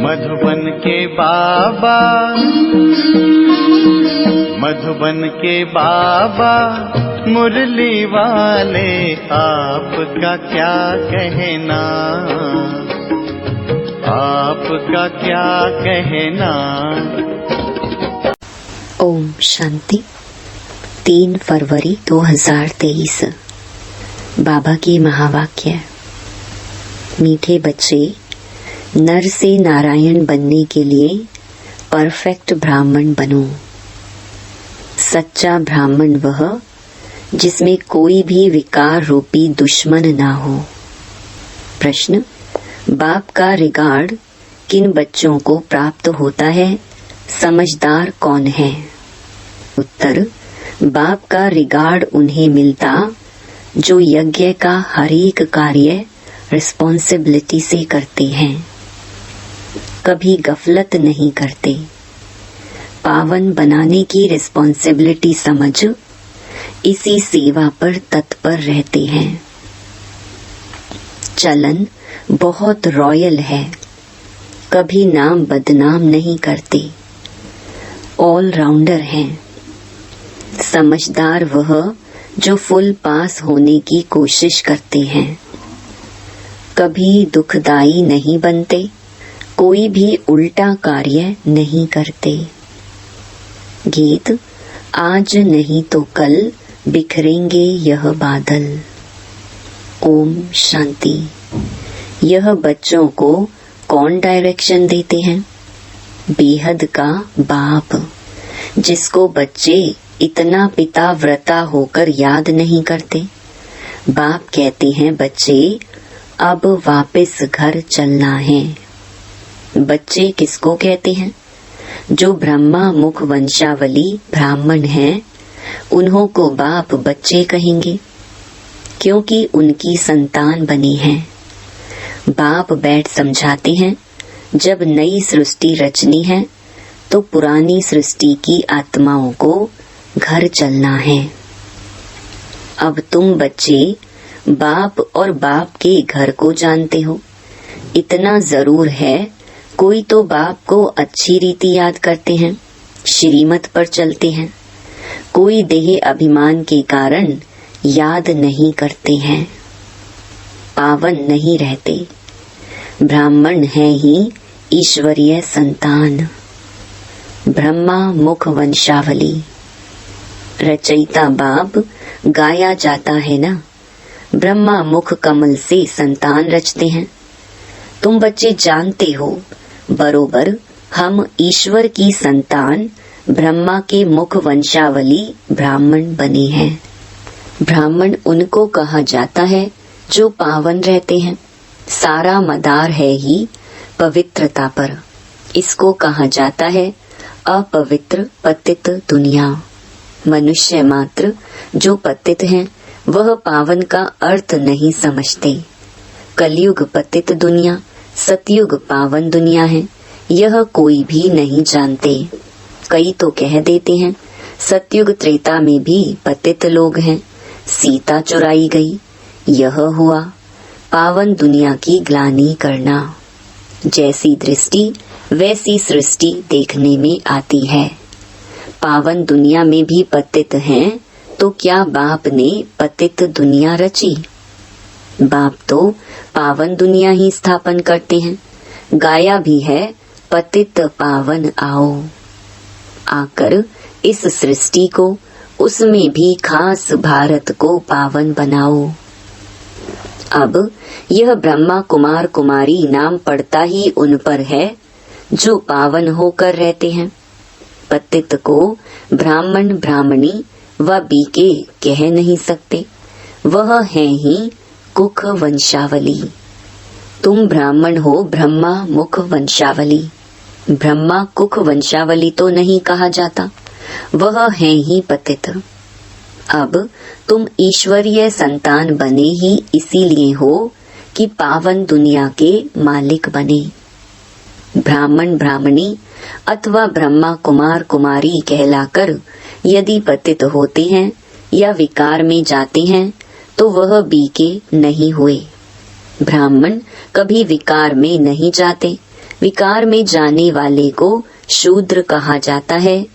मधुबन के बाबा, मधुबन के बाबा मुरली वाले, आपका क्या कहना, आपका क्या कहना। ओम शांति। 3 फरवरी 2023। बाबा की महावाक्य। मीठे बच्चे, नर से नारायण बनने के लिए परफेक्ट ब्राह्मण बनो। सच्चा ब्राह्मण वह जिसमें कोई भी विकार रूपी दुश्मन ना हो। प्रश्न: बाप का रिगार्ड किन बच्चों को प्राप्त होता है? समझदार कौन है? उत्तर: बाप का रिगार्ड उन्हें मिलता जो यज्ञ का हर एक कार्य रिस्पॉन्सिबिलिटी से करते हैं, कभी गफलत नहीं करते, पावन बनाने की रिस्पॉन्सिबिलिटी समझ इसी सेवा पर तत्पर रहते हैं। चलन बहुत रॉयल है, कभी नाम बदनाम नहीं करते, ऑल राउंडर हैं। समझदार वह जो फुल पास होने की कोशिश करते हैं, कभी दुखदाई नहीं बनते, कोई भी उल्टा कार्य नहीं करते। गीत: आज नहीं तो कल बिखरेंगे यह बादल। ओम शांति। यह बच्चों को कौन डायरेक्शन देते हैं? बेहद का बाप, जिसको बच्चे इतना पिता व्रता होकर याद नहीं करते। बाप कहते हैं, बच्चे अब वापस घर चलना है। बच्चे किसको कहते हैं? जो ब्रह्मा मुख वंशावली ब्राह्मण हैं, उन्हों को बाप बच्चे कहेंगे, क्योंकि उनकी संतान बनी है। बाप बैठ समझाते हैं, जब नई सृष्टि रचनी है तो पुरानी सृष्टि की आत्माओं को घर चलना है। अब तुम बच्चे बाप और बाप के घर को जानते हो। इतना जरूर है, कोई तो बाप को अच्छी रीति याद करते हैं, श्रीमत पर चलते हैं, कोई देह अभिमान के कारण याद नहीं करते हैं, पावन नहीं रहते। ब्राह्मण है ही ईश्वरीय संतान। ब्रह्मा मुख वंशावली। रचयिता बाप गाया जाता है ना, ब्रह्मा मुख कमल से संतान रचते हैं। तुम बच्चे जानते हो बरोबर, हम ईश्वर की संतान ब्रह्मा के मुख वंशावली ब्राह्मण बने हैं। ब्राह्मण उनको कहा जाता है जो पावन रहते हैं। सारा मदार है ही पवित्रता पर। इसको कहा जाता है अपवित्र पतित दुनिया। मनुष्य मात्र जो पतित हैं, वह पावन का अर्थ नहीं समझते। कलयुग पतित दुनिया, सतयुग पावन दुनिया है, यह कोई भी नहीं जानते। कई तो कह देते हैं सतयुग त्रेता में भी पतित लोग हैं, सीता चुराई गई। यह हुआ पावन दुनिया की ग्लानि करना। जैसी दृष्टि वैसी सृष्टि देखने में आती है। पावन दुनिया में भी पतित हैं, तो क्या बाप ने पतित दुनिया रची? बाप तो पावन दुनिया ही स्थापन करते हैं। गाया भी है, पतित पावन आओ। आकर इस सृष्टि को, उसमें भी खास भारत को पावन बनाओ। अब यह ब्रह्मा कुमार कुमारी नाम पड़ता ही उन पर है जो पावन होकर रहते हैं। पतित को ब्राह्मण ब्राह्मणी व बीके कह नहीं सकते, वह है ही कुख वंशावली। तुम ब्राह्मण हो ब्रह्मा मुख वंशावली। ब्रह्मा कुख वंशावली तो नहीं कहा जाता, वह है ही पतित। अब तुम ईश्वरीय संतान बने ही इसीलिए हो कि पावन दुनिया के मालिक बने। ब्राह्मण ब्राह्मणी अथवा ब्रह्मा कुमार कुमारी कहलाकर यदि पतित होते हैं या विकार में जाते हैं, तो वह बीके नहीं हुए। ब्राह्मण कभी विकार में नहीं जाते, विकार में जाने वाले को शूद्र कहा जाता है।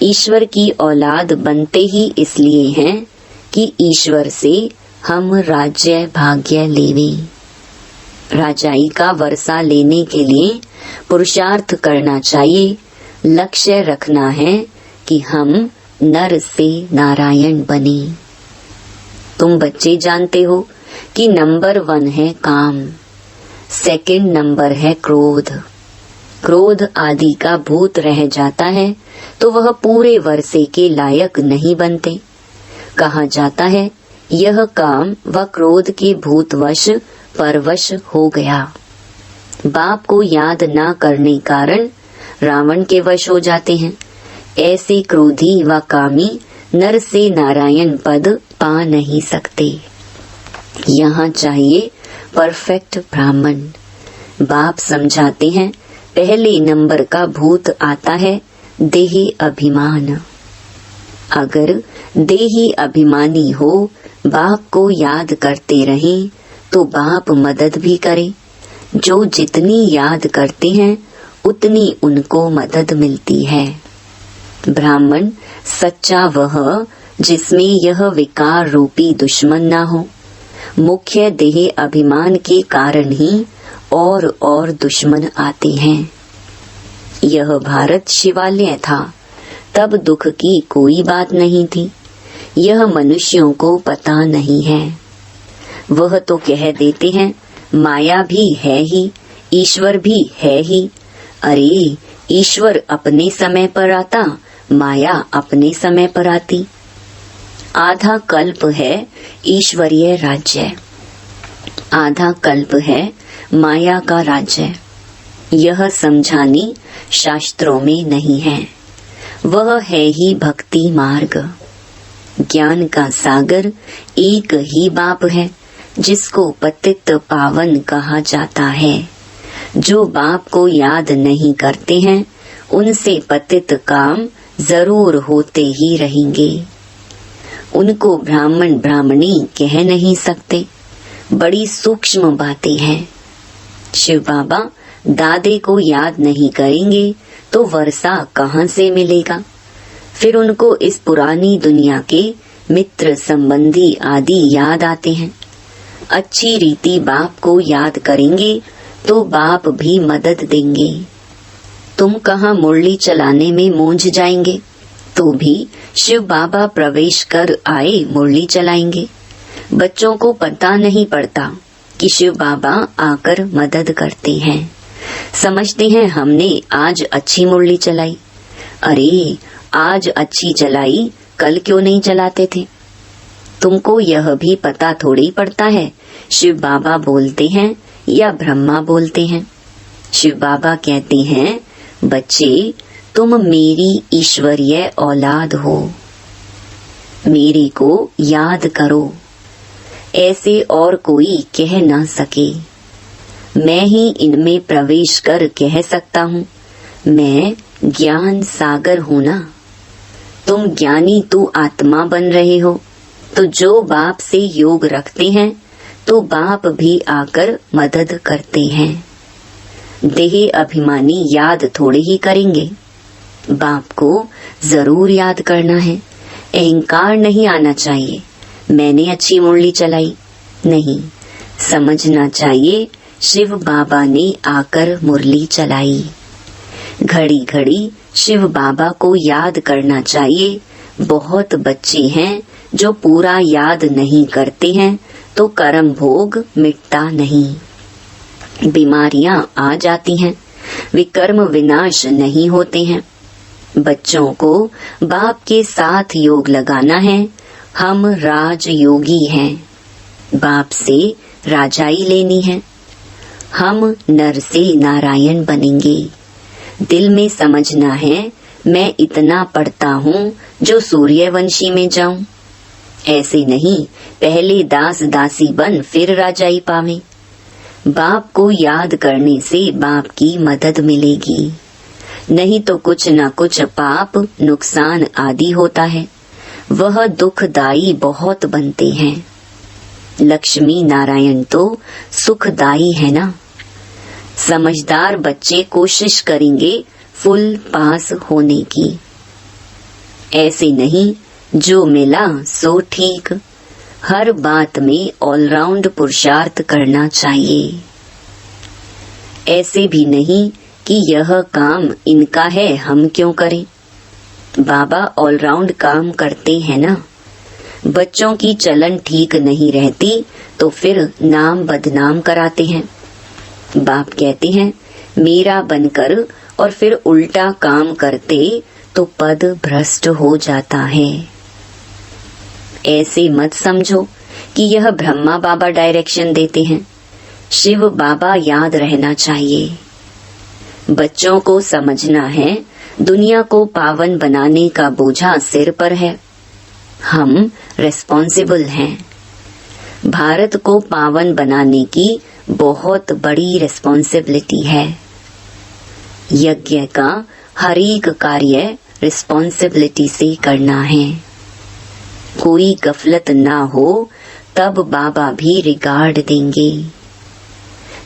ईश्वर की औलाद बनते ही इसलिए हैं कि ईश्वर से हम राज्य भाग्य लेवे। राजाई का वर्षा लेने के लिए पुरुषार्थ करना चाहिए। लक्ष्य रखना है कि हम नर से नारायण बने। तुम बच्चे जानते हो कि नंबर 1 है काम, सेकंड नंबर है क्रोध। क्रोध आदि का भूत रह जाता है तो वह पूरे वर्षे के लायक नहीं बनते। कहा जाता है यह काम व क्रोध के भूतवश परवश हो गया। बाप को याद न करने कारण रावण के वश हो जाते हैं। ऐसे क्रोधी व कामी नर से नारायण पद पा नहीं सकते। यहाँ चाहिए परफेक्ट ब्राह्मण। बाप समझाते हैं पहले नंबर का भूत आता है देही अभिमान। अगर देही अभिमानी हो बाप को याद करते रहे तो बाप मदद भी करे। जो जितनी याद करते हैं उतनी उनको मदद मिलती है। ब्राह्मण सच्चा वह जिसमें यह विकार रूपी दुश्मन ना हो। मुख्य देह अभिमान के कारण ही और दुश्मन आते हैं। यह भारत शिवालय था, तब दुख की कोई बात नहीं थी। यह मनुष्यों को पता नहीं है। वह तो कह देते हैं माया भी है ही, ईश्वर भी है ही। अरे ईश्वर अपने समय पर आता, माया अपने समय पर आती। आधा कल्प है ईश्वरीय राज्य, आधा कल्प है माया का राज्य। यह समझानी शास्त्रों में नहीं है। वह है ही भक्ति मार्ग। ज्ञान का सागर एक ही बाप है जिसको पतित पावन कहा जाता है। जो बाप को याद नहीं करते हैं उनसे पतित काम जरूर होते ही रहेंगे। उनको ब्राह्मण ब्राह्मणी कह नहीं सकते। बड़ी सूक्ष्म बातें हैं। शिव बाबा दादे को याद नहीं करेंगे तो वर्षा कहाँ से मिलेगा। फिर उनको इस पुरानी दुनिया के मित्र संबंधी आदि याद आते हैं। अच्छी रीति बाप को याद करेंगे तो बाप भी मदद देंगे। तुम कहाँ मुरली चलाने में मूंझ जाएंगे तो भी शिव बाबा प्रवेश कर आए मुरली चलाएंगे। बच्चों को पता नहीं पड़ता कि शिव बाबा आकर मदद करते हैं। समझते हैं हमने आज अच्छी मुरली चलाई। अरे आज अच्छी चलाई, कल क्यों नहीं चलाते थे। तुमको यह भी पता थोड़ी पड़ता है शिव बाबा बोलते हैं या ब्रह्मा बोलते हैं। शिव बाबा कहते हैं बच्चे तुम मेरी ईश्वरीय औलाद हो, मेरे को याद करो। ऐसे और कोई कह ना सके। मैं ही इनमें प्रवेश कर कह सकता हूँ मैं ज्ञान सागर हूँ ना। तुम ज्ञानी तू आत्मा बन रहे हो तो जो बाप से योग रखते हैं तो बाप भी आकर मदद करते हैं। देह अभिमानी याद थोड़े ही करेंगे। बाप को जरूर याद करना है। अहंकार नहीं आना चाहिए मैंने अच्छी मुरली चलाई। नहीं, समझना चाहिए शिव बाबा ने आकर मुरली चलाई। घड़ी घड़ी शिव बाबा को याद करना चाहिए। बहुत बच्चे हैं जो पूरा याद नहीं करते हैं तो कर्म भोग मिटता नहीं। बीमारियां आ जाती हैं, विकर्म विनाश नहीं होते हैं। बच्चों को बाप के साथ योग लगाना है। हम राज योगी हैं, बाप से राजाई लेनी है। हम नर से नारायण बनेंगे। दिल में समझना है मैं इतना पढ़ता हूँ जो सूर्यवंशी में जाऊं। ऐसे नहीं पहले दास दासी बन फिर राजाई पावे। बाप को याद करने से बाप की मदद मिलेगी, नहीं तो कुछ न कुछ पाप नुकसान आदि होता है। वह दुखदाई बहुत बनते हैं। लक्ष्मी नारायण तो सुखदाई है ना। समझदार बच्चे कोशिश करेंगे फुल पास होने की। ऐसे नहीं जो मिला सो ठीक, हर बात में ऑलराउंड पुरुषार्थ करना चाहिए। ऐसे भी नहीं कि यह काम इनका है हम क्यों करें। बाबा ऑलराउंड काम करते हैं ना। बच्चों की चलन ठीक नहीं रहती तो फिर नाम बदनाम कराते हैं। बाप कहते हैं मेरा बनकर और फिर उल्टा काम करते तो पद भ्रष्ट हो जाता है। ऐसे मत समझो कि यह ब्रह्मा बाबा डायरेक्शन देते हैं। शिव बाबा याद रहना चाहिए। बच्चों को समझना है दुनिया को पावन बनाने का बोझा सिर पर है। हम रिस्पॉन्सिबल हैं। भारत को पावन बनाने की बहुत बड़ी रिस्पॉन्सिबिलिटी है। यज्ञ का हर एक कार्य रिस्पॉन्सिबिलिटी से करना है। कोई गफलत ना हो तब बाबा भी रिगार्ड देंगे।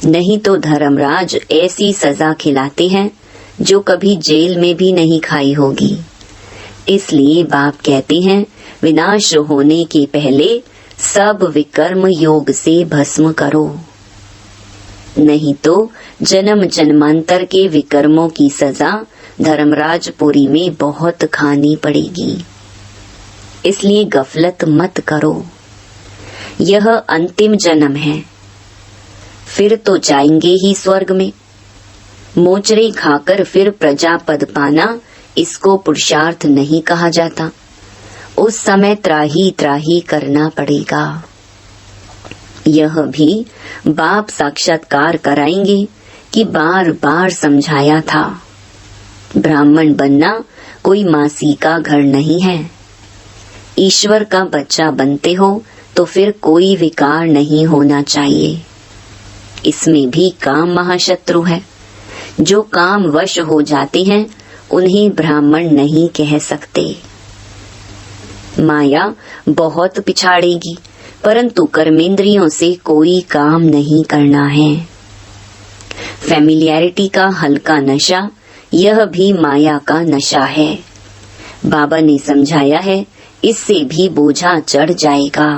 नहीं तो धर्मराज ऐसी सजा खिलाते हैं जो कभी जेल में भी नहीं खाई होगी। इसलिए बाप कहते हैं विनाश होने के पहले सब विकर्म योग से भस्म करो, नहीं तो जन्म जन्मांतर के विकर्मों की सजा धर्मराजपुरी में बहुत खानी पड़ेगी। इसलिए गफलत मत करो। यह अंतिम जन्म है, फिर तो जाएंगे ही स्वर्ग में। मोचरे खाकर फिर प्रजा पद पाना इसको पुरुषार्थ नहीं कहा जाता। उस समय त्राही त्राही करना पड़ेगा। यह भी बाप साक्षात्कार कराएंगे कि बार बार समझाया था। ब्राह्मण बनना कोई मासी का घर नहीं है। ईश्वर का बच्चा बनते हो तो फिर कोई विकार नहीं होना चाहिए। इसमें भी काम महाशत्रु है। जो काम वश हो जाते हैं उन्हें ब्राह्मण नहीं कह सकते। माया बहुत पिछाड़ेगी, परंतु कर्मेंद्रियों से कोई काम नहीं करना है। फैमिलियरिटी का हल्का नशा यह भी माया का नशा है। बाबा ने समझाया है इससे भी बोझा चढ़ जाएगा।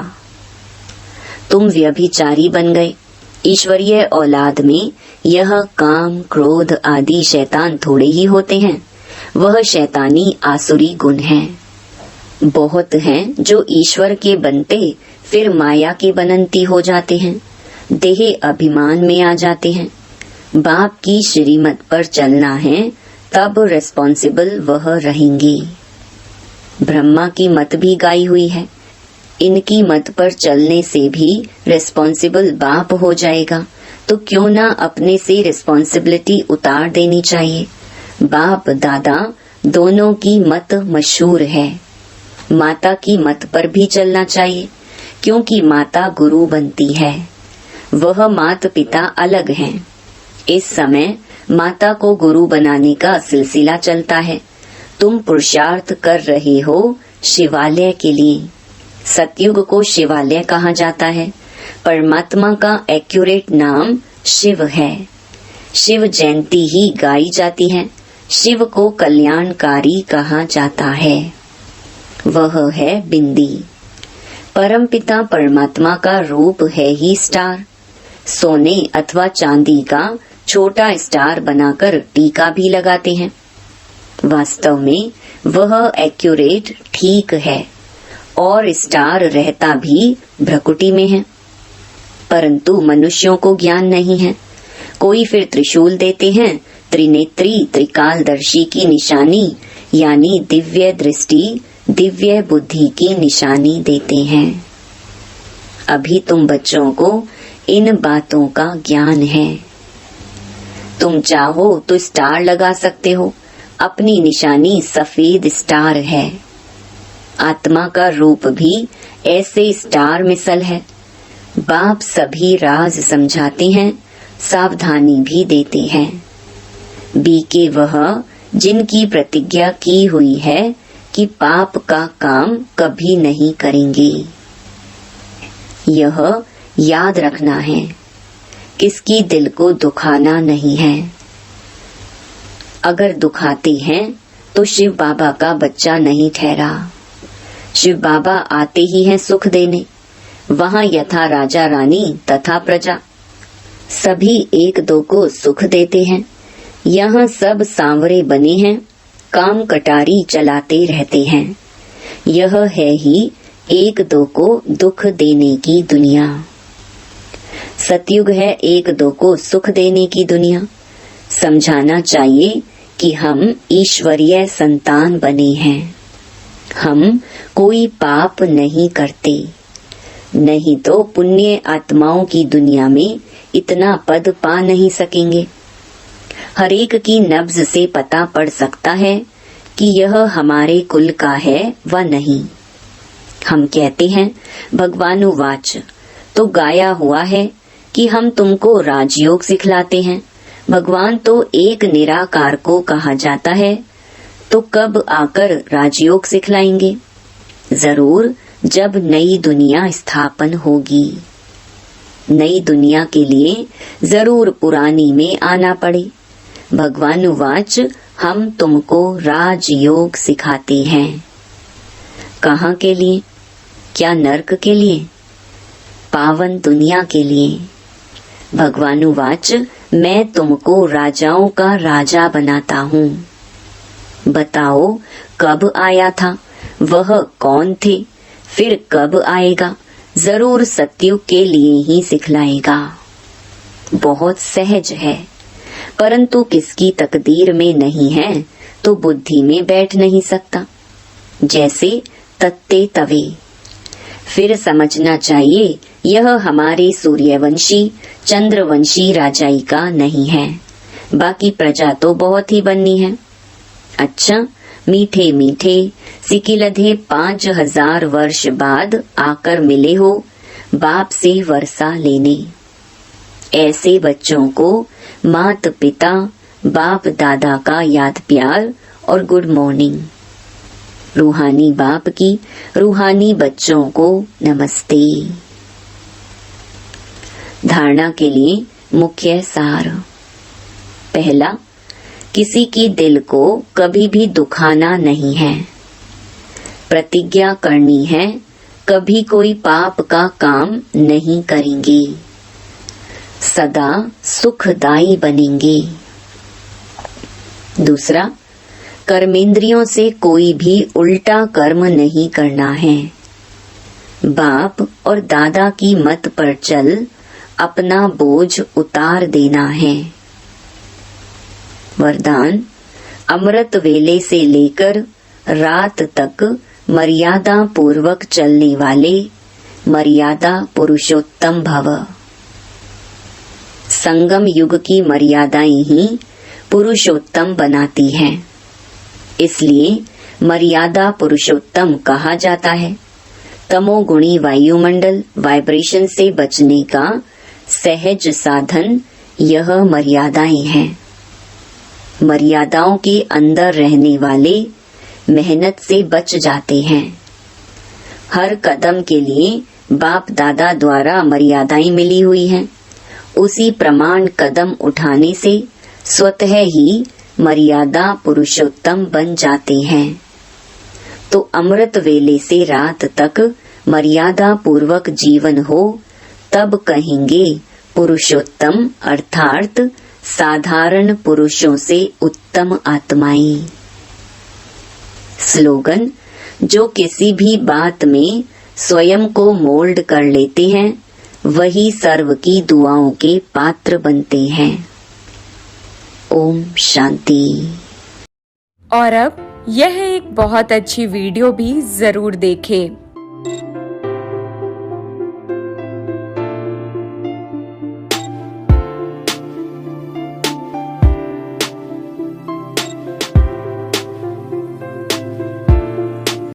तुम व्यभिचारी बन गए। ईश्वरीय औलाद में यह काम क्रोध आदि शैतान थोड़े ही होते हैं। वह शैतानी आसुरी गुण है। बहुत हैं जो ईश्वर के बनते फिर माया के बनंती हो जाते हैं, देह अभिमान में आ जाते हैं। बाप की श्रीमत पर चलना है तब रिस्पॉन्सिबल वह रहेंगे। ब्रह्मा की मत भी गाई हुई है। इनकी मत पर चलने से भी रिस्पॉन्सिबल बाप हो जाएगा, तो क्यों ना अपने से रिस्पॉन्सिबिलिटी उतार देनी चाहिए। बाप दादा दोनों की मत मशहूर है। माता की मत पर भी चलना चाहिए, क्योंकि माता गुरु बनती है। वह माता पिता अलग हैं। इस समय माता को गुरु बनाने का सिलसिला चलता है। तुम पुरुषार्थ कर रहे हो शिवालय के लिए। सतयुग को शिवालय कहा जाता है। परमात्मा का एक्यूरेट नाम शिव है। शिव जयंती ही गाई जाती है। शिव को कल्याणकारी कहा जाता है। वह है बिंदी। परमपिता परमात्मा का रूप है ही स्टार। सोने अथवा चांदी का छोटा स्टार बनाकर टीका भी लगाते हैं। वास्तव में वह एक्यूरेट ठीक है और स्टार रहता भी भ्रकुटी में है, परंतु मनुष्यों को ज्ञान नहीं है। कोई फिर त्रिशूल देते हैं, त्रिनेत्री त्रिकालदर्शी की निशानी यानी दिव्य दृष्टि दिव्य बुद्धि की निशानी देते हैं। अभी तुम बच्चों को इन बातों का ज्ञान है। तुम चाहो तो स्टार लगा सकते हो। अपनी निशानी सफेद स्टार है। आत्मा का रूप भी ऐसे स्टार मिसल है। बाप सभी राज समझाते हैं, सावधानी भी देते हैं। बीके वह जिनकी प्रतिज्ञा की हुई है कि पाप का काम कभी नहीं करेंगे। यह याद रखना है। किसकी दिल को दुखाना नहीं है। अगर दुखाते हैं तो शिव बाबा का बच्चा नहीं ठहरा। शिव बाबा आते ही हैं सुख देने, वहाँ यथा राजा रानी तथा प्रजा, सभी एक दो को सुख देते हैं। यहाँ सब सांवरे बने हैं, काम कटारी चलाते रहते हैं। यह है ही एक दो को दुख देने की दुनिया। सतयुग है एक दो को सुख देने की दुनिया। समझाना चाहिए कि हम ईश्वरीय संतान बने हैं। हम कोई पाप नहीं करते, नहीं तो पुण्य आत्माओं की दुनिया में इतना पद पा नहीं सकेंगे। हर एक की नब्ज से पता पड़ सकता है कि यह हमारे कुल का है व नहीं। हम कहते हैं भगवानुवाच, तो गाया हुआ है कि हम तुमको राजयोग सिखलाते हैं। भगवान तो एक निराकार को कहा जाता है, तो कब आकर राजयोग सिखलाएंगे? जरूर जब नई दुनिया स्थापन होगी। नई दुनिया के लिए जरूर पुरानी में आना पड़े। भगवानुवाच, हम तुमको राजयोग सिखाते हैं। कहाँ के लिए? क्या नरक के लिए? पावन दुनिया के लिए। भगवानुवाच, मैं तुमको राजाओं का राजा बनाता हूँ। बताओ कब आया था, वह कौन थे, फिर कब आएगा? जरूर सतयुग के लिए ही सिखलाएगा। बहुत सहज है, परंतु किसकी तकदीर में नहीं है तो बुद्धि में बैठ नहीं सकता। जैसे तत्ते तवे। फिर समझना चाहिए यह हमारे सूर्यवंशी चंद्रवंशी राजाई का नहीं है। बाकी प्रजा तो बहुत ही बननी है। अच्छा, मीठे मीठे सिकिलधे 5000 वर्ष बाद आकर मिले हो बाप से वर्षा लेने। ऐसे बच्चों को मात पिता बाप दादा का याद प्यार और गुड मॉर्निंग। रूहानी बाप की रूहानी बच्चों को नमस्ते। धारणा के लिए मुख्य सार। पहला, किसी की दिल को कभी भी दुखाना नहीं है। प्रतिज्ञा करनी है, कभी कोई पाप का काम नहीं करेंगे, सदा सुखदायी बनेंगे। दूसरा, कर्मेंद्रियों से कोई भी उल्टा कर्म नहीं करना है। बाप और दादा की मत पर चल अपना बोझ उतार देना है। वरदान, अमृत वेले से लेकर रात तक मर्यादा पूर्वक चलने वाले मर्यादा पुरुषोत्तम भव। संगम युग की मर्यादाएं ही पुरुषोत्तम बनाती हैं, इसलिए मर्यादा पुरुषोत्तम कहा जाता है। तमोगुणी वायुमंडल वाइब्रेशन से बचने का सहज साधन यह मर्यादाएं हैं। मर्यादाओं के अंदर रहने वाले मेहनत से बच जाते हैं। हर कदम के लिए बाप दादा द्वारा मर्यादाएं मिली हुई हैं। उसी प्रमाण कदम उठाने से स्वतः ही मर्यादा पुरुषोत्तम बन जाते हैं। तो अमृत वेले से रात तक मर्यादा पूर्वक जीवन हो, तब कहेंगे पुरुषोत्तम अर्थात साधारण पुरुषों से उत्तम आत्माएं। स्लोगन, जो किसी भी बात में स्वयं को मोल्ड कर लेते हैं वही सर्व की दुआओं के पात्र बनते हैं। ओम शांति। और अब यह एक बहुत अच्छी वीडियो भी जरूर देखें।